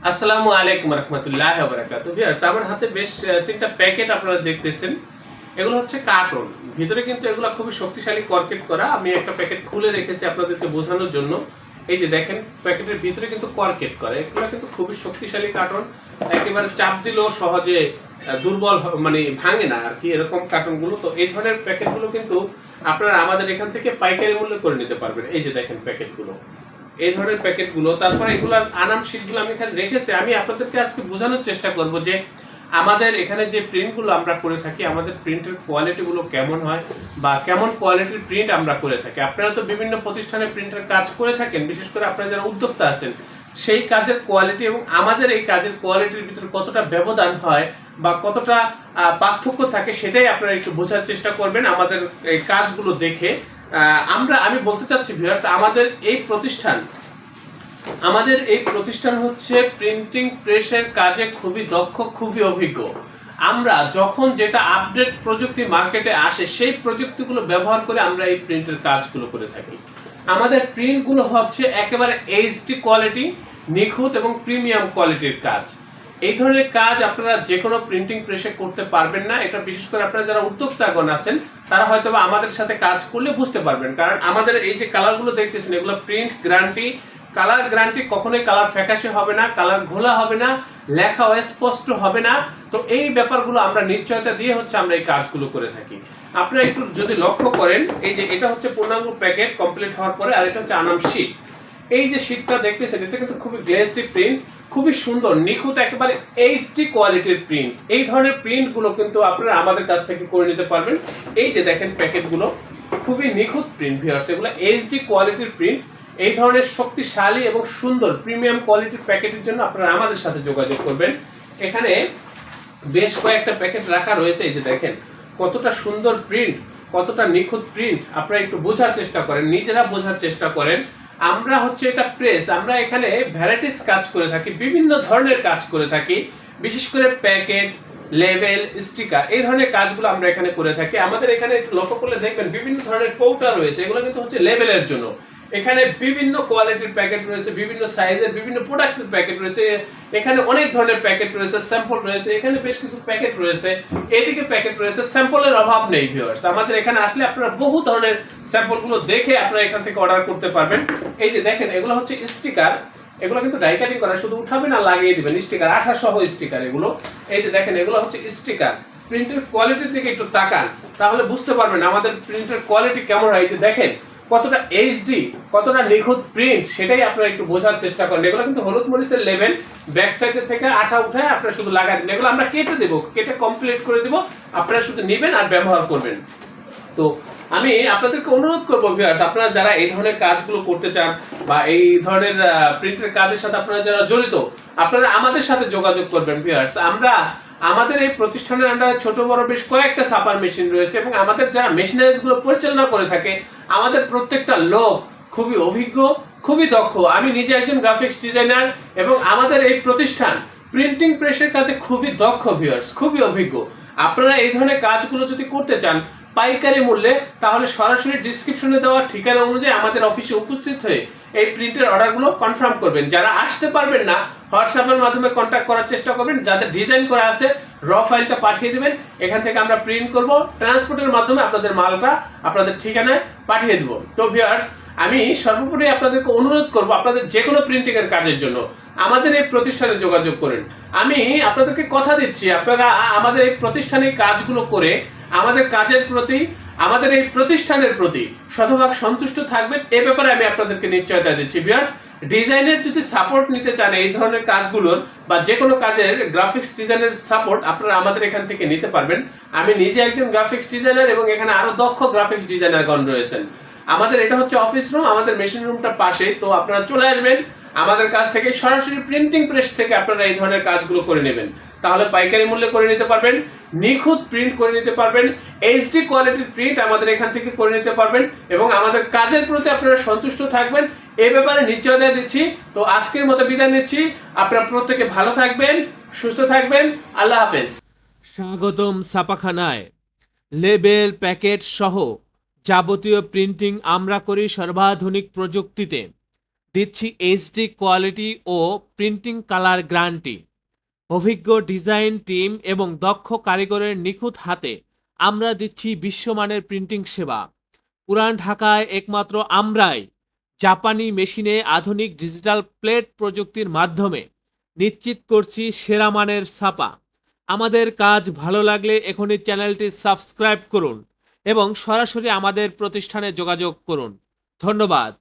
আসসালামু আলাইকুম রহমতুল্লাহি ওয়া বারাকাতুহু। ভিউয়ার্স, আমার হাতে বেশ তিনটা প্যাকেট আপনারা দেখতেছেন। এগুলো হচ্ছে কার্টন। ভিতরে কিন্তু এগুলো খুবই শক্তিশালী কর্কেট করা। আমি একটা প্যাকেট খুলে রেখেছি আপনাদেরকে বোঝানোর জন্য। এই যে দেখেন, প্যাকেটের ভিতরে কিন্তু কর্কেট করা। এগুলো কিন্তু খুবই শক্তিশালী কার্টন। একেবারে চাপ দিলেও সহজে দুর্বল মানে ভাঙে না আর কি, এরকম কার্টনগুলো। তো এই ধরনের প্যাকেটগুলো কিন্তু আপনারা আমাদের এখান থেকে পাইকারি মূল্যে করে নিতে পারবেন। এই যে দেখেন প্যাকেটগুলো, এই ধরনের প্যাকেটগুলো। তারপর এগুলার আনাম শীটগুলো আমি এখানে রেখেছি। আমি আপনাদেরকে আজকে বোঝানোর চেষ্টা করব যে আমাদের এখানে যে প্রিন্টগুলো আমরা করে থাকি, আমাদের প্রিন্টের কোয়ালিটিগুলো কেমন হয় বা কেমন কোয়ালিটির প্রিন্ট আমরা করে থাকি। আপনারা তো বিভিন্ন প্রতিষ্ঠানে প্রিন্টের কাজ করে থাকেন, বিশেষ করে আপনারা যারা উদ্যোক্তা আছেন, সেই কাজের কোয়ালিটি এবং আমাদের এই কাজের কোয়ালিটির ভিতরে কতটা ব্যবধান হয় বা কতটা পার্থক্য থাকে, সেটাই আপনারা একটু বোঝার চেষ্টা করবেন আমাদের এই কাজগুলো দেখে। আমি বলতে চাচ্ছি ভিউয়ার্স, আমাদের এই প্রতিষ্ঠান হচ্ছে প্রিন্টিং প্রেসের কাজে খুবই দক্ষ, খুবই অভিজ্ঞ। আমরা যখন যেটা আপডেট প্রযুক্তি মার্কেটে আসে, সেই প্রযুক্তিগুলো ব্যবহার করে আমরা এই প্রিন্টের কাজগুলো করে থাকি। আমাদের প্রিন্টগুলো হচ্ছে একেবারে এইচডি কোয়ালিটি, নিখুঁত এবং প্রিমিয়াম কোয়ালিটির কাজ। এই ধরনের কাজ আপনারা যে কোনো প্রিন্টিং প্রেসে করতে পারবেন না। এটা বিশেষ করে আপনারা যারা উদ্যোক্তাগণ আছেন, তারা হয়তো আমাদের সাথে কাজ করলে বুঝতে পারবেন। কারণ আমাদের এই যে কালারগুলো দেখতেছেন, এগুলো প্রিন্ট গ্যারান্টি, কালার গ্যারান্টি, কখনোই কালার ফ্যাকাশে হবে না, কালার ঘোলা হবে না, লেখা অস্পষ্ট হবে না। তো এই ব্যাপারগুলো আমরা নিশ্চয়তা দিয়ে হচ্ছে আমরা এই কাজগুলো করে থাকি। আপনারা একটু যদি লক্ষ্য করেন, এই যে এটা হচ্ছে পূর্ণাঙ্গ প্যাকেট কমপ্লিট হওয়ার পরে, আর এটা হচ্ছে আনাম শীট। এই যে শীটটা দেখতেছেন, এটা কিন্তু খুবই গ্লেসি প্রিন্ট, খুবই সুন্দর, নিখুঁত, একেবারে এইচডি কোয়ালিটির প্রিন্ট। এই ধরনের প্রিন্টগুলো কিন্তু আপনারা আমাদের কাছ থেকে করে নিতে পারবেন। এই যে দেখেন প্যাকেটগুলো, খুবই নিখুঁত প্রিন্ট ভিউয়ার্স, এগুলো এইচডি কোয়ালিটির প্রিন্ট। এই ধরনের শক্তিশালী এবং সুন্দর প্রিমিয়াম কোয়ালিটির প্যাকেটের জন্য আপনারা আমাদের সাথে যোগাযোগ করবেন। এখানে বেশ কয়েকটা প্যাকেট রাখা রয়েছে। এই যে দেখেন কতটা সুন্দর প্রিন্ট, কতটা নিখুঁত প্রিন্ট। আপনারা একটু বোঝার চেষ্টা করেন, নিজেরা বোঝার চেষ্টা করেন। আমরা হচ্ছে এটা প্রেস, আমরা এখানে ভ্যারাইটিস কাজ করে থাকি, বিভিন্ন ধরনের কাজ করে থাকি। বিশেষ করে প্যাকেট, লেবেল, স্টিকার, এই ধরনের কাজগুলো আমরা এখানে করে থাকি। আমাদের এখানে একটু লক্ষ্য করলে দেখবেন বিভিন্ন ধরনের কৌটা রয়েছে, এগুলো কিন্তু হচ্ছে লেবেলের জন্য। এখানে বিভিন্ন কোয়ালিটির প্যাকেট রয়েছে, বিভিন্ন সাইজের, বিভিন্ন প্রোডাক্টের প্যাকেট রয়েছে। এখানে অনেক ধরনের প্যাকেট রয়েছে, স্যাম্পল রয়েছে, এখানে বেশ কিছু প্যাকেট রয়েছে, এদিকে প্যাকেট রয়েছে। স্যাম্পলের অভাব নেই ভিউয়ার্স, আমাদের এখানে আসলে আপনারা বহু ধরনের স্যাম্পলগুলো দেখে আপনারা এখান থেকে অর্ডার করতে পারবেন। এই যে দেখেন, এগুলো হচ্ছে স্টিকার, এগুলো কিন্তু ডাই কাটিং করা, শুধু উঠাবেন আর লাগিয়ে দিবেন। স্টিকার, আঠা সহ স্টিকার এগুলো। এই যে দেখেন, এগুলো হচ্ছে স্টিকার। প্রিন্টের কোয়ালিটির দিকে একটু তাকান, তাহলে বুঝতে পারবেন আমাদের প্রিন্টের কোয়ালিটি কেমন হয়। এই যে দেখেন কতটা এইচডি, কতটা নিখুঁত প্রিন্ট, সেটাই আপনারা একটু বোঝার চেষ্টা করেন। এগুলো কিন্তু হলুদ মরিচের লেবেল, ব্যাক সাইডের থেকে আঠা উঠায় আপনারা শুধু লাগাই দিন। এগুলো আমরা কেটে দেবো, কেটে কমপ্লিট করে দিব, আপনারা শুধু নেবেন আর ব্যবহার করবেন। তো আমি আপনাদেরকে অনুরোধ করবো ভিউয়ার্স, আপনারা যারা এই ধরনের কাজগুলো করতে চান বা এই ধরনের প্রিন্টের কাজের সাথে আপনারা যারা জড়িত, আপনারা আমাদের সাথে যোগাযোগ করবেন ভিউয়ার্স। আমাদের এই প্রতিষ্ঠানের আন্ডারে ছোট বড় বেশ কয়েকটা ছাপার মেশিন রয়েছে এবং আমাদের যারা মেশিনারিজ গুলো পরিচালনা করে থাকে, আমাদের প্রত্যেকটা লোক খুবই অভিজ্ঞ, খুবই দক্ষ। আমি নিজে একজন গ্রাফিক্স ডিজাইনার এবং আমাদের এই প্রতিষ্ঠান প্রিন্টিং প্রেসের কাজে খুবই দক্ষ ভিউয়ার্স, খুবই অভিজ্ঞ। আপনারা এই ধরনের কাজগুলো যদি করতে চান পাইকারি মূল্যে, তাহলে সরাসরি ডিসক্রিপশনে দেওয়া ঠিকানা অনুযায়ী আমাদের অফিসে উপস্থিত হয়ে এই প্রিন্টের অর্ডারগুলো কনফার্ম করবেন। যারা আসতে পারবেন না, হোয়াটসঅ্যাপের মাধ্যমে কন্ট্যাক্ট করার চেষ্টা করবেন। যাদের ডিজাইন করা আছে র ফাইলটা পাঠিয়ে দিবেন, এখান থেকে আমরা প্রিন্ট করব, ট্রান্সপোর্টের মাধ্যমে আপনাদের মালটা আপনাদের ঠিকানায় পাঠিয়ে দেব। তো ভিউয়ার্স, আমি সর্বোপরি আপনাদেরকে অনুরোধ করব, আপনাদের যে কোনো প্রিন্টিং এর কাজের জন্য আমাদের এই প্রতিষ্ঠানে যোগাযোগ করেন। আমি আপনাদেরকে কথা দিচ্ছি, আপনারা আমাদের এই প্রতিষ্ঠানে কাজগুলো করে আমাদের কাজের প্রতি, আমাদের এই প্রতিষ্ঠানের প্রতি শতভাগ সন্তুষ্ট থাকবেন, এ ব্যাপারে আমি আপনাদেরকে নিশ্চয়তা দিচ্ছি। ভিউয়ার্স, ডিজাইনের যদি সাপোর্ট নিতে চান এই ধরনের কাজগুলোর বা যে কোনো কাজের গ্রাফিক্স ডিজাইনের সাপোর্ট আপনারা আমাদের এখান থেকে নিতে পারবেন। আমি নিজে একজন গ্রাফিক্স ডিজাইনার এবং এখানে আরো দক্ষ গ্রাফিক্স ডিজাইনারগণ রয়েছেন। আমাদের এটা হচ্ছে অফিস রুম, আমাদের মেশিন রুমটা পাশে। তো আপনারা চলে আসবেন আমাদের কাছ থেকে, সরাসরি প্রিন্টিং প্রেস থেকে আপনারা এই ধরনের কাজগুলো করে নেবেন। তাহলে পাইকারি মূল্যে করে নিতে পারবেন, নিখুঁত প্রিন্ট করে নিতে পারবেন, এইচডি কোয়ালিটির প্রিন্ট আমাদের এখান থেকে করে নিতে পারবেন এবং আমাদের কাজের প্রতি আপনারা সন্তুষ্ট থাকবেন, এই ব্যাপারে নিশ্চয়তা দিচ্ছি। তো আজকের মতো বিদায় নিচ্ছি, আপনারা প্রত্যেকে ভালো থাকবেন, সুস্থ থাকবেন, আল্লাহ হাফেজ। স্বাগতম ছাপাখানায়। লেবেল, প্যাকেট সহ যাবতীয় প্রিন্টিং আমরা করি সর্বাধুনিক প্রযুক্তিতে। দিচ্ছি এইচডি কোয়ালিটি ও প্রিন্টিং কালার গ্যারান্টি। অভিজ্ঞ ডিজাইন টিম এবং দক্ষ কারিগরের নিখুঁত হাতে আমরা দিচ্ছি বিশ্বমানের প্রিন্টিং সেবা। পুরান ঢাকায় একমাত্র আমরাই জাপানি মেশিনে আধুনিক ডিজিটাল প্লেট প্রযুক্তির মাধ্যমে নিশ্চিত করছি সেরা মানের ছাপা। আমাদের কাজ ভালো লাগলে এখনই চ্যানেলটি সাবস্ক্রাইব করুন এবং সরাসরি আমাদের প্রতিষ্ঠানে যোগাযোগ করুন। ধন্যবাদ।